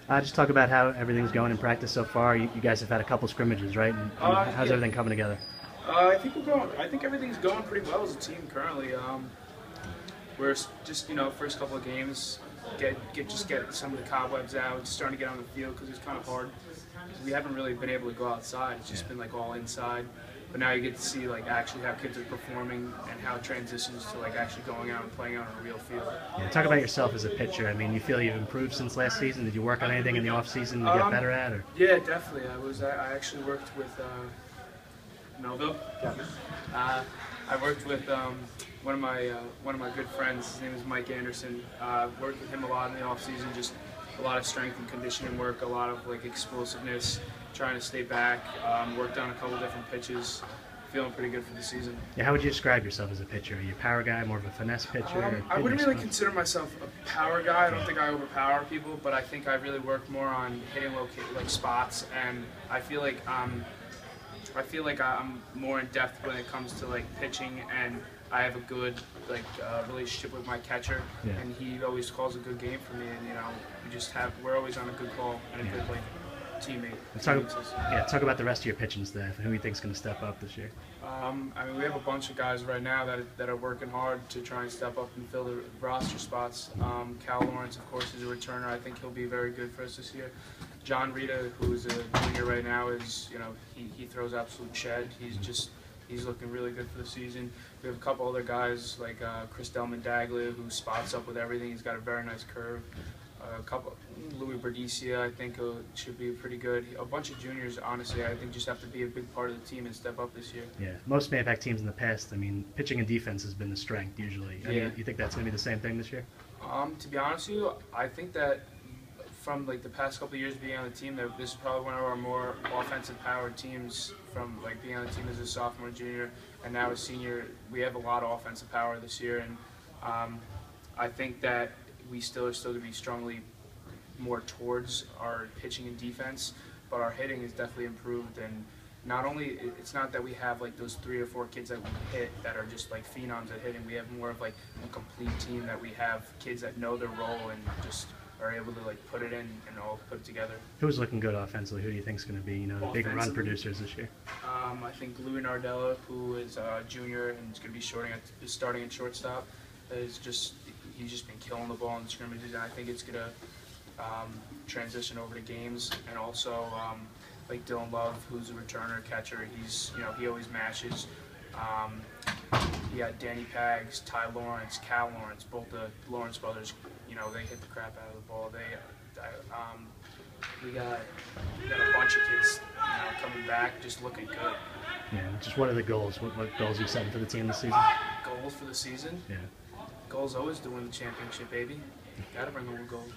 Just talk about how everything's going in practice so far. You guys have had a couple scrimmages, right? And how's Yeah. everything coming together? I think we're going. I think everything's going pretty well as a team currently. We're just first couple of games, get some of the cobwebs out, just starting to get on the field because it's kind of hard. We haven't really been able to go outside. It's just been like all inside. But now you get to see like actually how kids are performing and how it transitions to like actually going out and playing out on a real field. Yeah, talk about yourself as a pitcher. I mean, you feel you've improved since last season. Did you work on anything in the off season to get better at? Or? Yeah, definitely. I actually worked with Melville. Yeah. I worked with one of my good friends. His name is Mike Anderson. Worked with him a lot in the off season. Just a lot of strength and conditioning work, a lot of like explosiveness, trying to stay back. Worked on a couple different pitches. Feeling pretty good for the season. Yeah, how would you describe yourself as a pitcher? Are you a power guy, more of a finesse pitcher? I wouldn't really consider myself a power guy. I don't think I overpower people, but I think I really work more on hitting like spots, and I feel like I'm more in depth when it comes to like pitching, and I have a good relationship with my catcher, and he always calls a good game for me, and we're always on a good call and a good like teammate. Talk about the rest of your pitching staff. Who you think's going to step up this year? I mean, we have a bunch of guys right now that are working hard to try and step up and fill the roster spots. Cal Lawrence, of course, is a returner. I think he'll be very good for us this year. John Rita, who's a junior right now, is he throws absolute shed. He's looking really good for the season. We have a couple other guys like Chris Delman-Daglia, who spots up with everything. He's got a very nice curve. A couple, Louis Berdicia, I think should be pretty good. A bunch of juniors, honestly, I think just have to be a big part of the team and step up this year. Yeah, most Mahopac teams in the past, I mean, pitching and defense has been the strength usually. You think that's going to be the same thing this year? To be honest with you, I think that from like the past couple of years being on the team, that this is probably one of our more offensive powered teams from like being on the team as a sophomore, junior, and now as senior. We have a lot of offensive power this year, and I think that we still are to be strongly more towards our pitching and defense, but our hitting is definitely improved. And not only, it's not that we have like those 3 or 4 kids that we hit that are just like phenoms at hitting. We have more of like a complete team that we have kids that know their role and just are able to like put it in and all put it together. Who's looking good offensively? Who do you think is going to be the big run producers this year? I think Louis Nardella, who is a junior and is going to be starting at shortstop, he's just been killing the ball in the scrimmages, and I think it's going to transition over to games. And also like Dylan Love, who's a returner catcher, he always matches. You got Danny Pags, Ty Lawrence, Cal Lawrence, both the Lawrence brothers. They hit the crap out of the ball. We got a bunch of kids coming back, just looking good. Yeah, just what are the goals? What goals are you setting for the team this season? Goals for the season? Yeah. Goal's always to win the championship, baby. Gotta bring home gold.